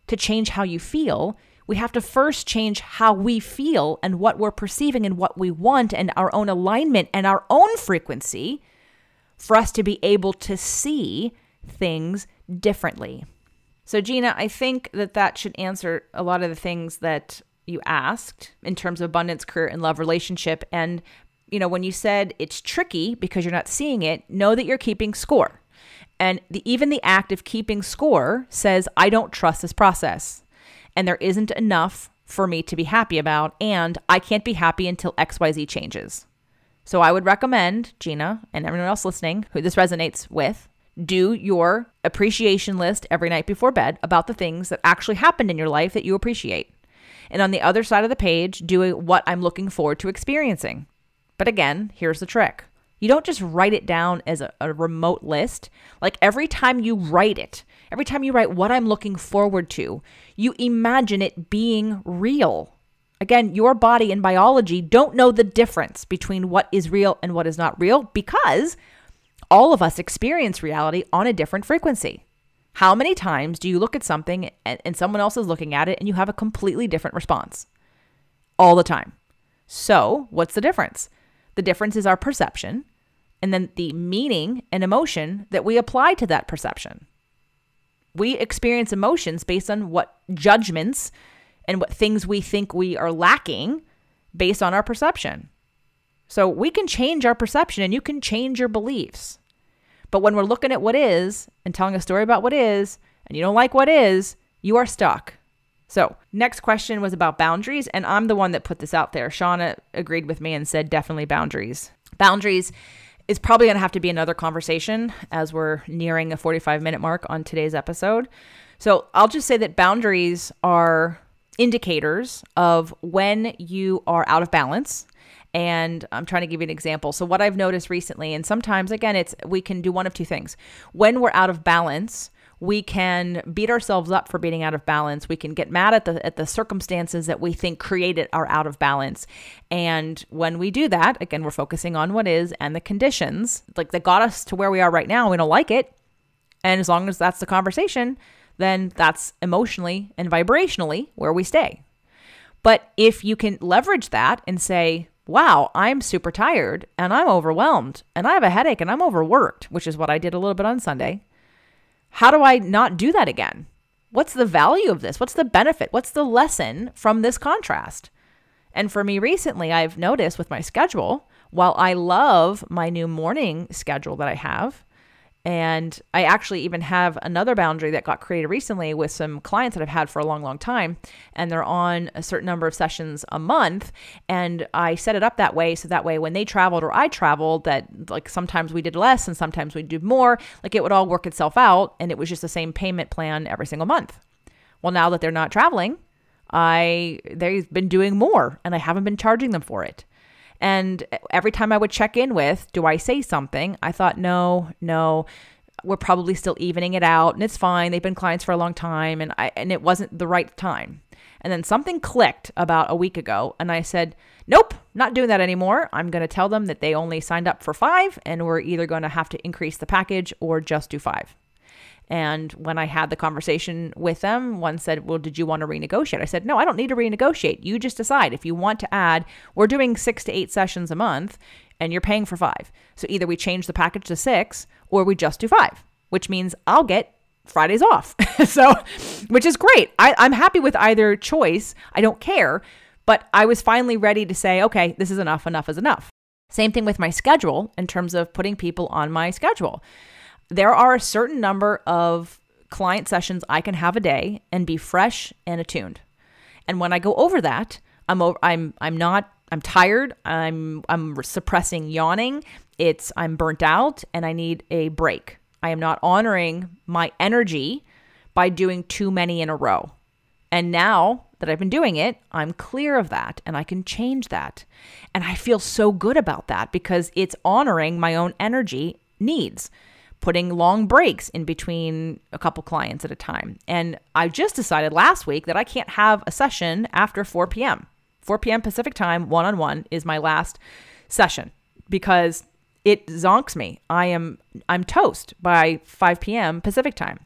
to change how you feel, We have to first change how we feel and what we're perceiving and what we want and our own alignment and our own frequency for us to be able to see things differently. So Gina, I think that should answer a lot of the things that you asked in terms of abundance, career, and love relationship. And, when you said it's tricky because you're not seeing it, know that you're keeping score. And even the act of keeping score says, I don't trust this process. And there isn't enough for me to be happy about. And I can't be happy until XYZ changes. So I would recommend, Gina, and everyone else listening who this resonates with, do your appreciation list every night before bed about the things that actually happened in your life that you appreciate. And on the other side of the page, do what I'm looking forward to experiencing. But again, here's the trick. You don't just write it down as a remote list. Like every time you write it, every time you write what I'm looking forward to, you imagine it being real. Again, your body and biology don't know the difference between what is real and what is not real because all of us experience reality on a different frequency. How many times do you look at something and someone else is looking at it and you have a completely different response? All the time. So what's the difference? The difference is our perception and then the meaning and emotion that we apply to that perception. We experience emotions based on what judgments and what things we think we are lacking based on our perception. So we can change our perception and you can change your beliefs. But when we're looking at what is and telling a story about what is, and you don't like what is, you are stuck. So next question was about boundaries. And I'm the one that put this out there. Shauna agreed with me and said, definitely boundaries. Boundaries is probably going to have to be another conversation as we're nearing a 45-minute mark on today's episode. So I'll just say that boundaries are indicators of when you are out of balance. And I'm trying to give you an example. So what I've noticed recently, and sometimes, again, we can do one of two things. When we're out of balance, we can beat ourselves up for being out of balance. We can get mad at the circumstances that we think created our out of balance. And when we do that, again, we're focusing on what is and the conditions like that got us to where we are right now. We don't like it. And as long as that's the conversation, then that's emotionally and vibrationally where we stay. But if you can leverage that and say, wow, I'm super tired and I'm overwhelmed and I have a headache and I'm overworked, which is what I did a little bit on Sunday. How do I not do that again? What's the value of this? What's the benefit? What's the lesson from this contrast? And for me recently, I've noticed with my schedule, while I love my new morning schedule that I have, and I actually even have another boundary that got created recently with some clients that I've had for a long, long time. And they're on a certain number of sessions a month. And I set it up that way. So that way, when they traveled or I traveled, that like sometimes we did less and sometimes we did more, like it would all work itself out. And it was just the same payment plan every single month. Well, now that they're not traveling, they've been doing more and I haven't been charging them for it. And every time I would check in with, do I say something? I thought, no, we're probably still evening it out and it's fine. They've been clients for a long time and it wasn't the right time. And then something clicked about a week ago and I said, nope, not doing that anymore. I'm going to tell them that they only signed up for 5 and we're either going to have to increase the package or just do 5. And when I had the conversation with them, one said, well, did you want to renegotiate? I said, no, I don't need to renegotiate. You just decide if you want to add, we're doing 6 to 8 sessions a month and you're paying for 5. So either we change the package to 6 or we just do 5, which means I'll get Fridays off. So, which is great. I'm happy with either choice. I don't care, but I was finally ready to say, okay, this is enough. Enough is enough. Same thing with my schedule in terms of putting people on my schedule. There are a certain number of client sessions I can have a day and be fresh and attuned. And when I go over that, I'm tired. I'm suppressing yawning. I'm burnt out and I need a break. I am not honoring my energy by doing too many in a row. And now that I've been doing it, I'm clear of that and I can change that. And I feel so good about that because it's honoring my own energy needs. Putting long breaks in between a couple clients at a time. And I just decided last week that I can't have a session after 4 p.m. 4 p.m. Pacific time, one-on-one is my last session because it zonks me. I'm toast by 5 p.m. Pacific time.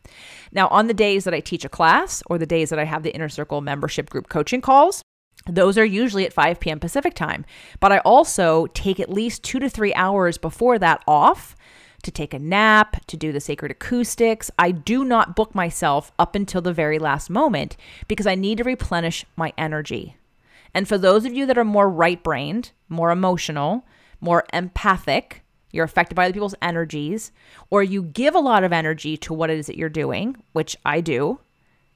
Now, on the days that I teach a class or the days that I have the Inner Circle membership group coaching calls, those are usually at 5 p.m. Pacific time. But I also take at least 2 to 3 hours before that off to take a nap, to do the sacred acoustics. I do not book myself up until the very last moment because I need to replenish my energy. And for those of you that are more right-brained, more emotional, more empathic, you're affected by other people's energies, or you give a lot of energy to what it is that you're doing, which I do,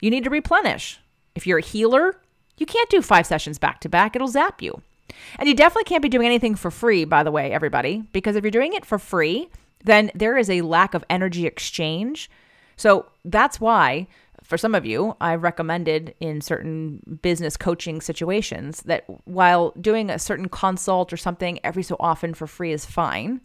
you need to replenish. If you're a healer, you can't do 5 sessions back to back. It'll zap you. And you definitely can't be doing anything for free, by the way, everybody, because if you're doing it for free, then there is a lack of energy exchange. So that's why, for some of you, I've recommended in certain business coaching situations that while doing a certain consult or something every so often for free is fine,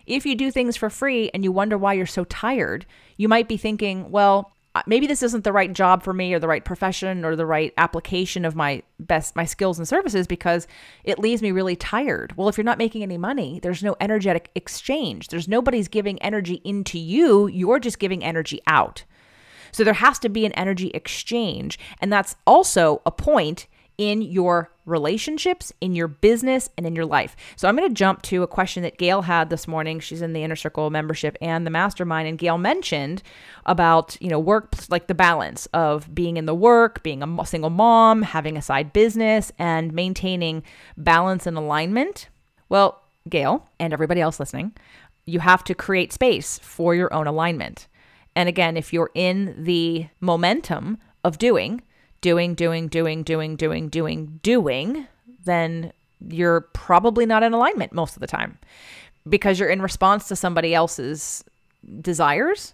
if you do things for free and you wonder why you're so tired, you might be thinking, well, maybe this isn't the right job for me or the right profession or the right application of my skills and services because it leaves me really tired. Well, if you're not making any money, there's no energetic exchange. There's nobody's giving energy into you. You're just giving energy out. So there has to be an energy exchange. And that's also a point in your relationships, in your business, and in your life. So I'm going to jump to a question that Gail had this morning. She's in the Inner Circle membership and the mastermind. And Gail mentioned about, work, like the balance of being in the work, being a single mom, having a side business, and maintaining balance and alignment. Well, Gail and everybody else listening, you have to create space for your own alignment. And again, if you're in the momentum of doing, then you're probably not in alignment most of the time because you're in response to somebody else's desires.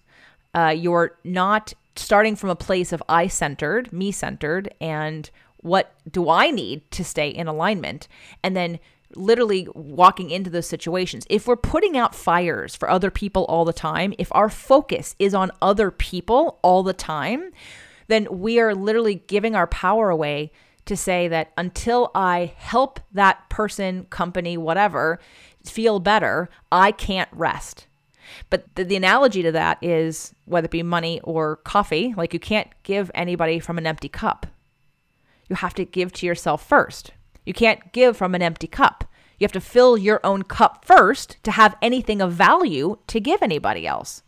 You're not starting from a place of I-centered, me-centered, and what do I need to stay in alignment? And then literally walking into those situations. If we're putting out fires for other people all the time, if our focus is on other people all the time, then we are literally giving our power away to say that until I help that person, company, whatever, feel better, I can't rest. But the analogy to that is whether it be money or coffee, like you can't give anybody from an empty cup. You have to give to yourself first. You can't give from an empty cup. You have to fill your own cup first to have anything of value to give anybody else.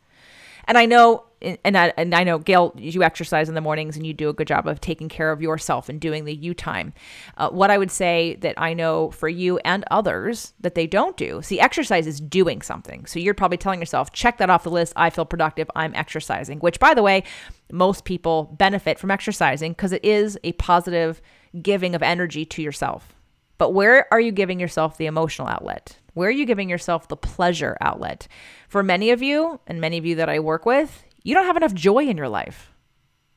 And I know, I know, Gail, you exercise in the mornings and you do a good job of taking care of yourself and doing the you time. What I would say that I know for you and others that they don't do, see, exercise is doing something. So you're probably telling yourself, check that off the list. I feel productive. I'm exercising, which by the way, most people benefit from exercising because it is a positive giving of energy to yourself. But where are you giving yourself the emotional outlet? Where are you giving yourself the pleasure outlet? For many of you, and many of you that I work with, you don't have enough joy in your life.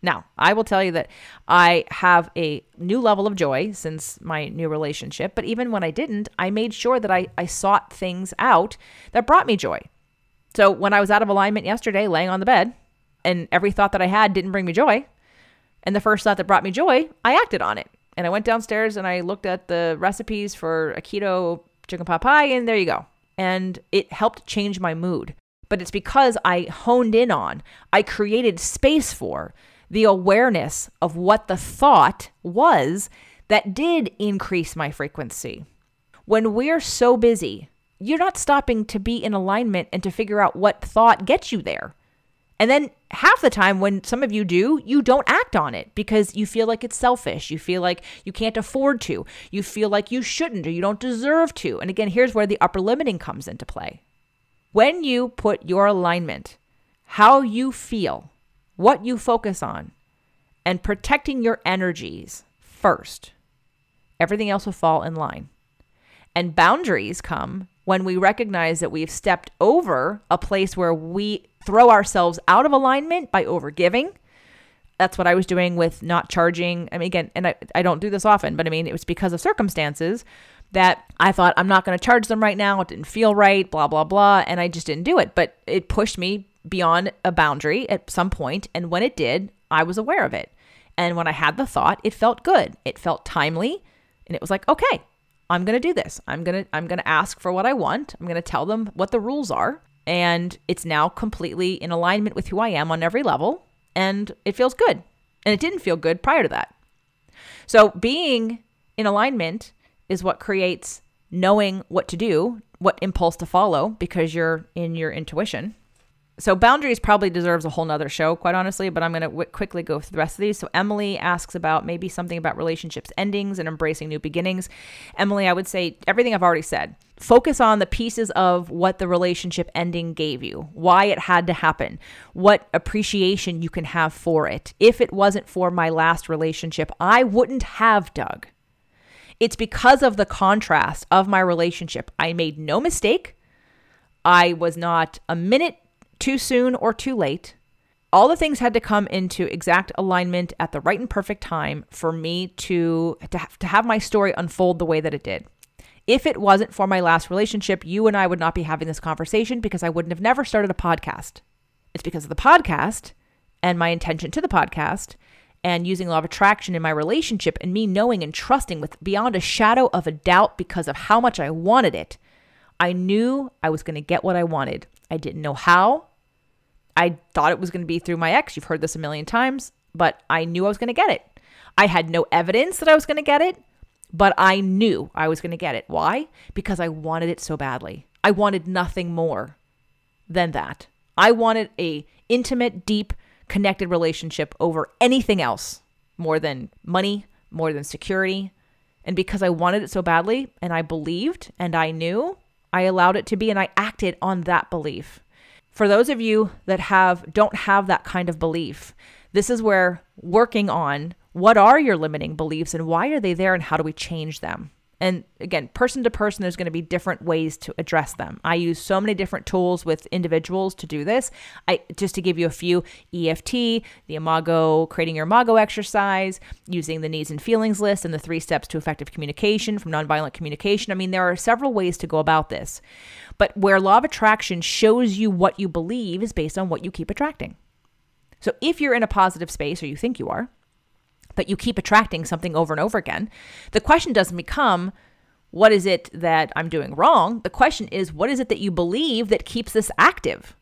Now, I will tell you that I have a new level of joy since my new relationship, but even when I didn't, I made sure that I sought things out that brought me joy. So when I was out of alignment yesterday, laying on the bed, and every thought that I had didn't bring me joy, and the first thought that brought me joy, I acted on it. And I went downstairs and I looked at the recipes for a keto chicken pot pie, and there you go. And it helped change my mood. But it's because I honed in on, I created space for the awareness of what the thought was that did increase my frequency. When we're so busy, you're not stopping to be in alignment and to figure out what thought gets you there. And then half the time when some of you do, you don't act on it because you feel like it's selfish. You feel like you can't afford to. You feel like you shouldn't or you don't deserve to. And again, here's where the upper limiting comes into play. When you put your alignment, how you feel, what you focus on, and protecting your energies first, everything else will fall in line. And boundaries come when we recognize that we've stepped over a place where we throw ourselves out of alignment by overgiving. That's what I was doing with not charging. I mean, again, and I don't do this often, but I mean, it was because of circumstances that I thought I'm not going to charge them right now. It didn't feel right, blah, blah, blah. And I just didn't do it. But it pushed me beyond a boundary at some point. And when it did, I was aware of it. And when I had the thought, it felt good. It felt timely. And it was like, okay, I'm going to do this. I'm going to ask for what I want. I'm going to tell them what the rules are. And it's now completely in alignment with who I am on every level. And it feels good. And it didn't feel good prior to that. So being in alignment is what creates knowing what to do, what impulse to follow, because you're in your intuition. So boundaries probably deserves a whole nother show, quite honestly, but I'm going to quickly go through the rest of these. So Emily asks about maybe something about relationships endings and embracing new beginnings. Emily, I would say everything I've already said. Focus on the pieces of what the relationship ending gave you, why it had to happen, what appreciation you can have for it. If it wasn't for my last relationship, I wouldn't have Doug. It's because of the contrast of my relationship. I made no mistake. I was not a minute too soon or too late. All the things had to come into exact alignment at the right and perfect time for me to have my story unfold the way that it did. If it wasn't for my last relationship, you and I would not be having this conversation because I wouldn't have never started a podcast. It's because of the podcast and my intention to the podcast and using law of attraction in my relationship and me knowing and trusting with beyond a shadow of a doubt because of how much I wanted it. I knew I was going to get what I wanted. I didn't know how. I thought it was going to be through my ex. You've heard this a million times, but I knew I was going to get it. I had no evidence that I was going to get it, but I knew I was going to get it. Why? Because I wanted it so badly. I wanted nothing more than that. I wanted a intimate, deep, connected relationship over anything else, more than money, more than security. And because I wanted it so badly and I believed and I knew, I allowed it to be and I acted on that belief. For those of you that don't have that kind of belief, this is where working on what are your limiting beliefs and why are they there and how do we change them? And again, person to person, there's going to be different ways to address them. I use so many different tools with individuals to do this. Just to give you a few, EFT, the Imago, creating your Imago exercise, using the needs and feelings list and the 3 steps to effective communication from nonviolent communication. I mean, there are several ways to go about this. But where law of attraction shows you what you believe is based on what you keep attracting. So if you're in a positive space, or you think you are, but you keep attracting something over and over again, the question doesn't become, what is it that I'm doing wrong? The question is, what is it that you believe that keeps this active?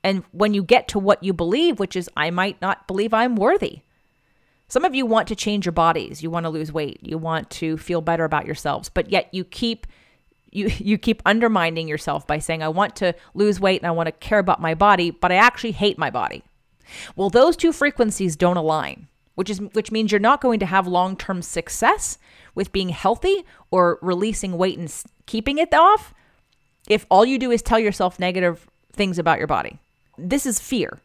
And when you get to what you believe, which is, I might not believe I'm worthy. Some of you want to change your bodies. You want to lose weight. You want to feel better about yourselves, but yet you keep undermining yourself by saying, I want to lose weight and I want to care about my body, but I actually hate my body. Well, those two frequencies don't align, which means you're not going to have long-term success with being healthy or releasing weight and keeping it off if all you do is tell yourself negative things about your body. This is fear.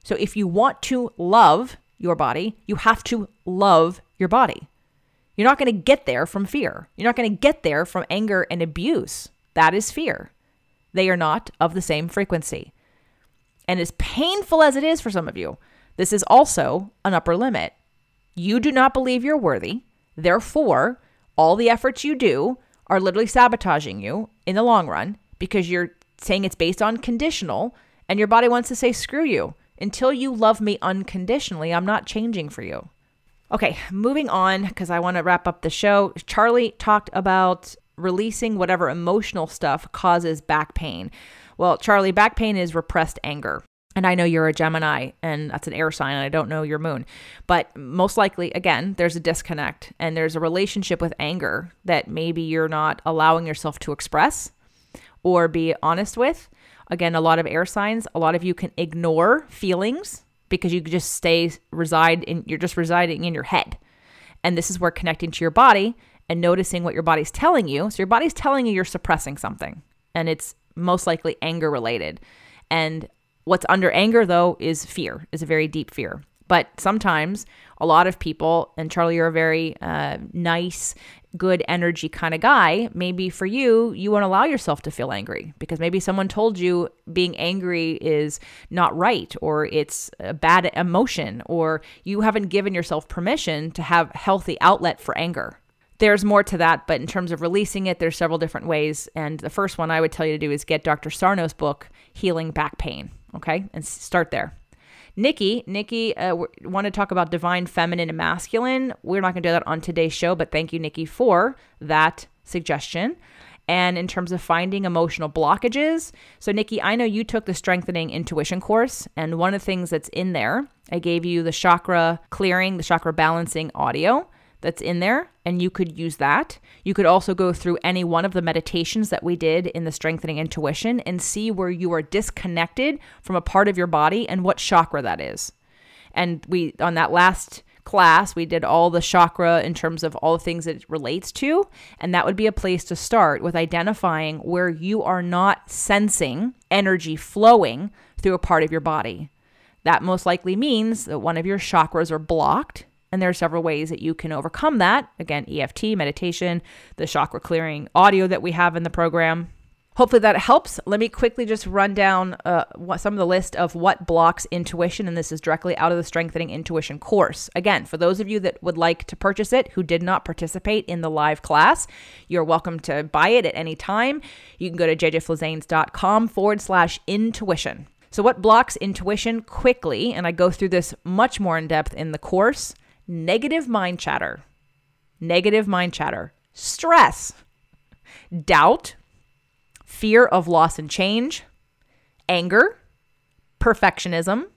So if you want to love your body, you have to love your body. You're not going to get there from fear. You're not going to get there from anger and abuse. That is fear. They are not of the same frequency. And as painful as it is for some of you, this is also an upper limit. You do not believe you're worthy. Therefore, all the efforts you do are literally sabotaging you in the long run because you're saying it's based on conditional and your body wants to say, screw you. Until you love me unconditionally, I'm not changing for you. Okay, moving on because I want to wrap up the show. Charlie talked about releasing whatever emotional stuff causes back pain. Well, Charlie, back pain is repressed anger. And I know you're a Gemini and that's an air sign and I don't know your moon. But most likely, again, there's a disconnect and there's a relationship with anger that maybe you're not allowing yourself to express or be honest with. Again, a lot of air signs, a lot of you can ignore feelings because you just you're just residing in your head. And this is where connecting to your body and noticing what your body's telling you. So your body's telling you you're suppressing something and it's most likely anger related. And what's under anger though is fear, is a very deep fear. But sometimes a lot of people, and Charlie, you're a very nice, good energy kind of guy. Maybe for you, you won't allow yourself to feel angry because maybe someone told you being angry is not right, or it's a bad emotion, or you haven't given yourself permission to have healthy outlet for anger. There's more to that, but in terms of releasing it, there's several different ways. And the first one I would tell you to do is get Dr. Sarno's book, Healing Back Pain. Okay, and start there. Nikki want to talk about divine feminine and masculine. We're not going to do that on today's show, but thank you, Nikki, for that suggestion. And in terms of finding emotional blockages, so Nikki, I know you took the Strengthening Intuition course, and one of the things that's in there, I gave you the chakra clearing, the chakra balancing audio that's in there, and you could use that. You could also go through any one of the meditations that we did in the Strengthening Intuition and see where you are disconnected from a part of your body and what chakra that is. And we, on that last class, we did all the chakra in terms of all the things that it relates to. And that would be a place to start with identifying where you are not sensing energy flowing through a part of your body. That most likely means that one of your chakras are blocked. And there are several ways that you can overcome that. Again, EFT, meditation, the chakra clearing audio that we have in the program. Hopefully that helps. Let me quickly just run down some of the list of what blocks intuition, and this is directly out of the Strengthening Intuition course. Again, for those of you that would like to purchase it who did not participate in the live class, you're welcome to buy it at any time. You can go to jjflizanes.com/intuition. So what blocks intuition quickly, and I go through this much more in depth in the course: negative mind chatter, stress, doubt, fear of loss and change, anger, perfectionism,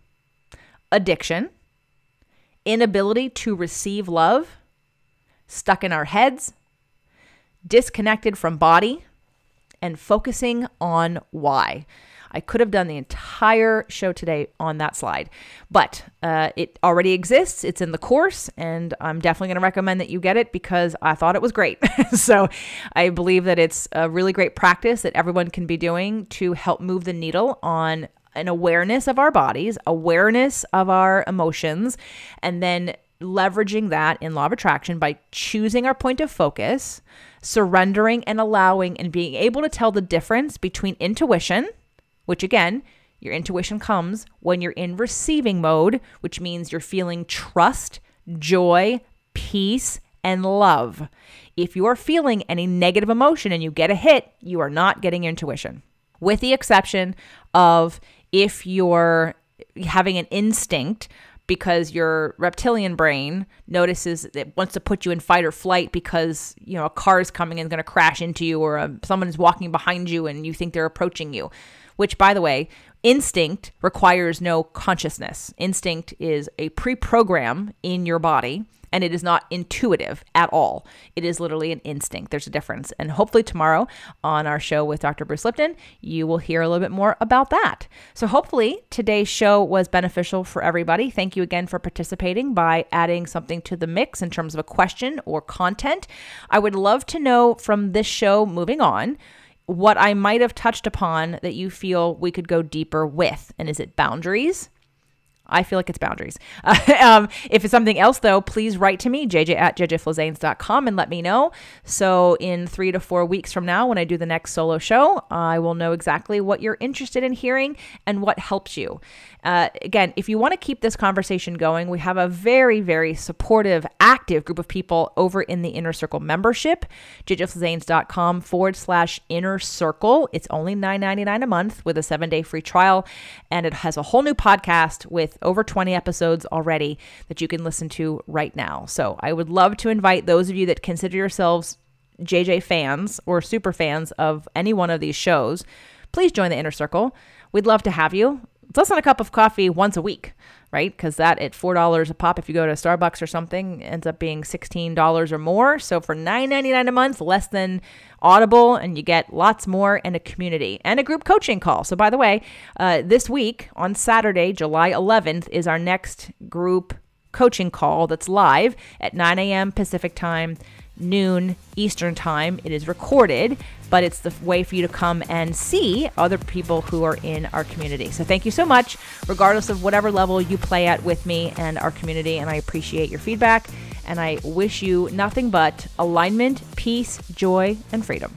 addiction, inability to receive love, stuck in our heads, disconnected from body, and focusing on why. I could have done the entire show today on that slide, but it already exists. It's in the course, and I'm definitely going to recommend that you get it because I thought it was great. So I believe that it's a really great practice that everyone can be doing to help move the needle on an awareness of our bodies, awareness of our emotions, and then leveraging that in Law of Attraction by choosing our point of focus, surrendering and allowing, and being able to tell the difference between intuition, which again, your intuition comes when you're in receiving mode, which means you're feeling trust, joy, peace, and love. If you are feeling any negative emotion and you get a hit, you are not getting your intuition. With the exception of if you're having an instinct because your reptilian brain notices it wants to put you in fight or flight because, a car is coming and going to crash into you, or someone is walking behind you and you think they're approaching you. Which, by the way, instinct requires no consciousness. Instinct is a pre-program in your body, and it is not intuitive at all. It is literally an instinct. There's a difference. And hopefully tomorrow on our show with Dr. Bruce Lipton, you will hear a little bit more about that. So hopefully today's show was beneficial for everybody. Thank you again for participating by adding something to the mix in terms of a question or content. I would love to know from this show moving on what I might have touched upon that you feel we could go deeper with. And is it boundaries? I feel like it's boundaries. If it's something else, though, please write to me, jj@jjflizanes.com, and let me know. So in 3 to 4 weeks from now, when I do the next solo show, I will know exactly what you're interested in hearing and what helps you. Again, if you want to keep this conversation going, we have a very, very supportive, active group of people over in the Inner Circle membership, jjflizanes.com/inner circle. It's only $9.99 a month with a 7-day free trial, and it has a whole new podcast with over 20 episodes already that you can listen to right now. So I would love to invite those of you that consider yourselves JJ fans or super fans of any one of these shows. Please join the Inner Circle. We'd love to have you. It's less than a cup of coffee once a week, right? Because that at $4 a pop, if you go to Starbucks or something, ends up being $16 or more. So for $9.99 a month, less than Audible, and you get lots more and a community and a group coaching call. So by the way, this week on Saturday, July 11th, is our next group coaching call that's live at 9 a.m. Pacific time, noon Eastern time. It is recorded, but it's the way for you to come and see other people who are in our community. So thank you so much, regardless of whatever level you play at with me and our community. And I appreciate your feedback. And I wish you nothing but alignment, peace, joy, and freedom.